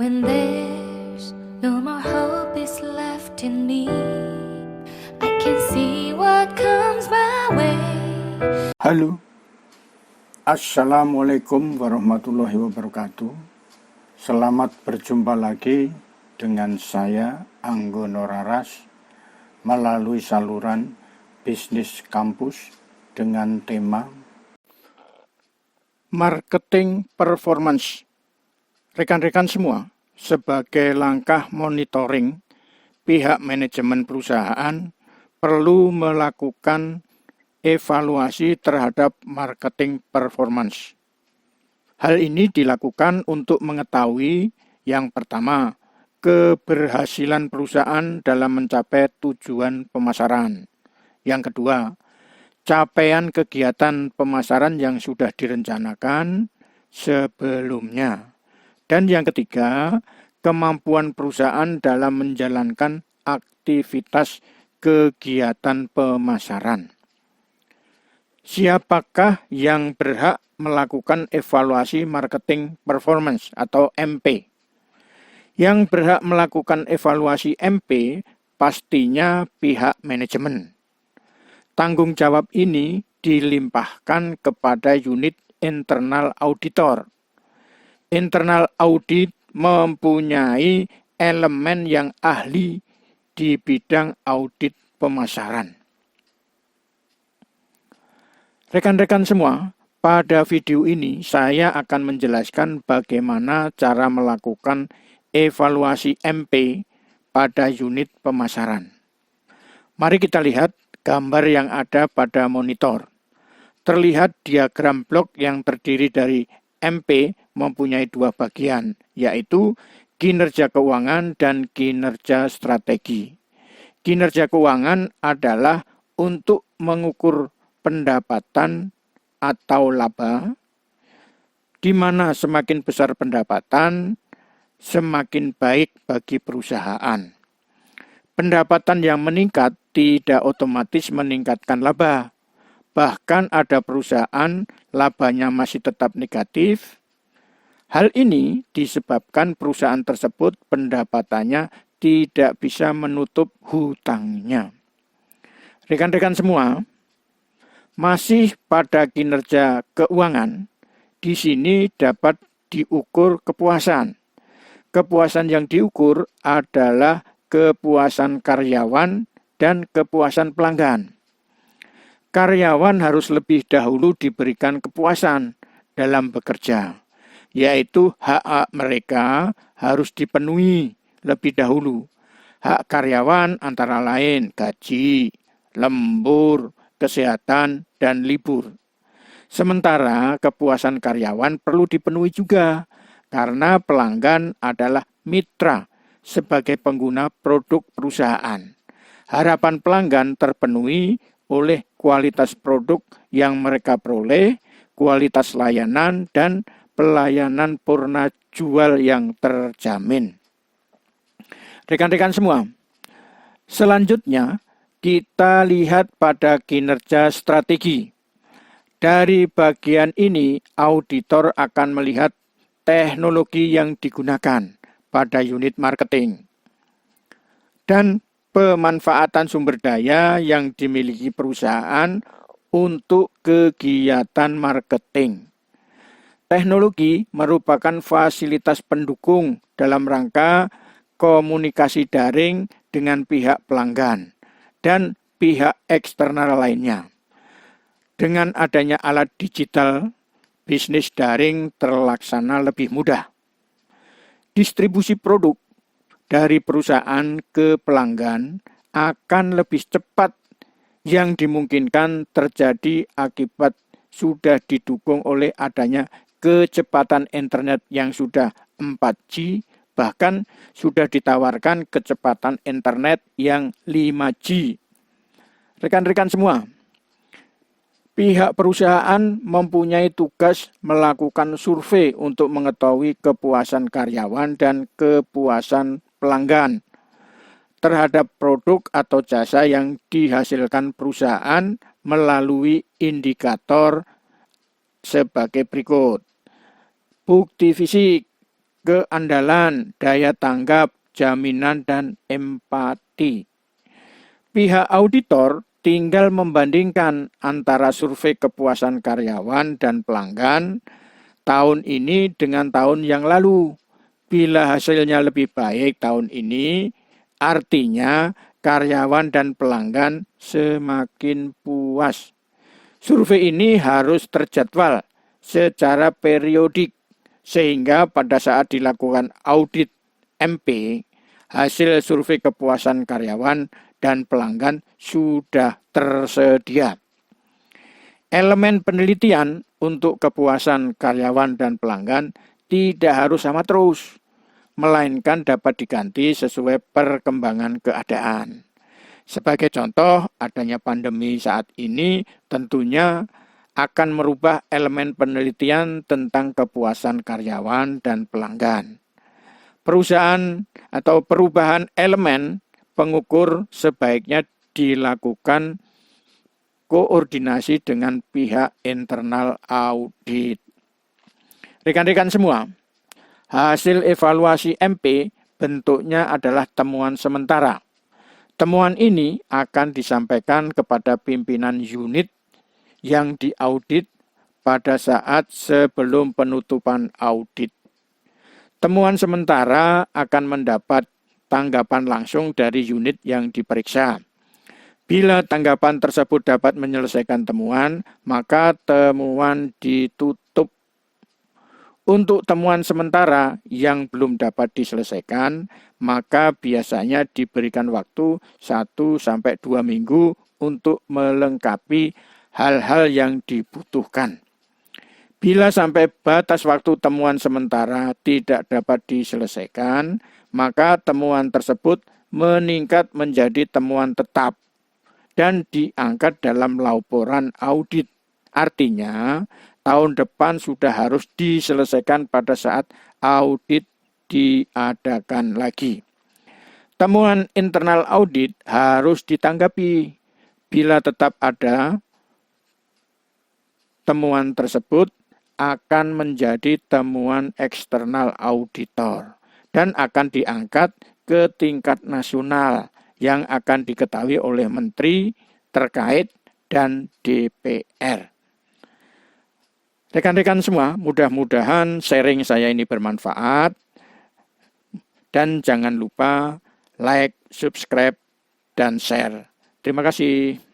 When there's no more hope is left in me, I can see what comes my way. Halo, Assalamualaikum warahmatullahi wabarakatuh. Selamat berjumpa lagi dengan saya Anggono Raras melalui saluran Bisnis Kampus dengan tema Marketing Performance. Rekan-rekan semua, sebagai langkah monitoring, pihak manajemen perusahaan perlu melakukan evaluasi terhadap marketing performance. Hal ini dilakukan untuk mengetahui yang pertama, keberhasilan perusahaan dalam mencapai tujuan pemasaran. Yang kedua, capaian kegiatan pemasaran yang sudah direncanakan sebelumnya. Dan yang ketiga, kemampuan perusahaan dalam menjalankan aktivitas kegiatan pemasaran. Siapakah yang berhak melakukan evaluasi marketing performance atau MP? Yang berhak melakukan evaluasi MP pastinya pihak manajemen. Tanggung jawab ini dilimpahkan kepada unit internal auditor. Internal audit mempunyai elemen yang ahli di bidang audit pemasaran. Rekan-rekan semua, pada video ini saya akan menjelaskan bagaimana cara melakukan evaluasi MP pada unit pemasaran. Mari kita lihat gambar yang ada pada monitor. Terlihat diagram blok yang terdiri dari MP mempunyai dua bagian, yaitu kinerja keuangan dan kinerja strategi. Kinerja keuangan adalah untuk mengukur pendapatan atau laba, di mana semakin besar pendapatan, semakin baik bagi perusahaan. Pendapatan yang meningkat tidak otomatis meningkatkan laba. Bahkan ada perusahaan labanya masih tetap negatif. Hal ini disebabkan perusahaan tersebut pendapatannya tidak bisa menutup hutangnya. Rekan-rekan semua, masih pada kinerja keuangan, di sini dapat diukur kepuasan. Kepuasan yang diukur adalah kepuasan karyawan dan kepuasan pelanggan. Karyawan harus lebih dahulu diberikan kepuasan dalam bekerja, yaitu hak-hak mereka harus dipenuhi lebih dahulu. Hak karyawan antara lain gaji, lembur, kesehatan, dan libur. Sementara kepuasan karyawan perlu dipenuhi juga, karena pelanggan adalah mitra sebagai pengguna produk perusahaan. Harapan pelanggan terpenuhi oleh kualitas produk yang mereka peroleh, kualitas layanan, dan pelayanan purna jual yang terjamin. Rekan-rekan semua, selanjutnya kita lihat pada kinerja strategi. Dari bagian ini, auditor akan melihat teknologi yang digunakan pada unit marketing dan pemanfaatan sumber daya yang dimiliki perusahaan untuk kegiatan marketing. Teknologi merupakan fasilitas pendukung dalam rangka komunikasi daring dengan pihak pelanggan dan pihak eksternal lainnya. Dengan adanya alat digital, bisnis daring terlaksana lebih mudah. Distribusi produk dari perusahaan ke pelanggan akan lebih cepat yang dimungkinkan terjadi akibat sudah didukung oleh adanya kecepatan internet yang sudah 4G, bahkan sudah ditawarkan kecepatan internet yang 5G. Rekan-rekan semua, pihak perusahaan mempunyai tugas melakukan survei untuk mengetahui kepuasan karyawan dan kepuasan pelanggan terhadap produk atau jasa yang dihasilkan perusahaan melalui indikator sebagai berikut. Bukti fisik keandalan, daya tanggap, jaminan, dan empati. Pihak auditor tinggal membandingkan antara survei kepuasan karyawan dan pelanggan tahun ini dengan tahun yang lalu. Bila hasilnya lebih baik tahun ini, artinya karyawan dan pelanggan semakin puas. Survei ini harus terjadwal secara periodik, sehingga pada saat dilakukan audit MP, hasil survei kepuasan karyawan dan pelanggan sudah tersedia. Elemen penelitian untuk kepuasan karyawan dan pelanggan tidak harus sama terus, melainkan dapat diganti sesuai perkembangan keadaan. Sebagai contoh, adanya pandemi saat ini tentunya akan merubah elemen penelitian tentang kepuasan karyawan dan pelanggan. Perusahaan atau perubahan elemen pengukur sebaiknya dilakukan koordinasi dengan pihak internal audit. Rekan-rekan semua, hasil evaluasi MP bentuknya adalah temuan sementara. Temuan ini akan disampaikan kepada pimpinan unit yang diaudit pada saat sebelum penutupan audit. Temuan sementara akan mendapat tanggapan langsung dari unit yang diperiksa. Bila tanggapan tersebut dapat menyelesaikan temuan, maka temuan ditutup. Untuk temuan sementara yang belum dapat diselesaikan, maka biasanya diberikan waktu 1-2 minggu untuk melengkapi hal-hal yang dibutuhkan. Bila sampai batas waktu temuan sementara tidak dapat diselesaikan, maka temuan tersebut meningkat menjadi temuan tetap dan diangkat dalam laporan audit. Artinya, tahun depan sudah harus diselesaikan pada saat audit diadakan lagi. Temuan internal audit harus ditanggapi. Bila tetap ada, temuan tersebut akan menjadi temuan eksternal auditor dan akan diangkat ke tingkat nasional yang akan diketahui oleh menteri terkait dan DPR. Rekan-rekan semua, mudah-mudahan sharing saya ini bermanfaat. Dan jangan lupa like, subscribe, dan share. Terima kasih.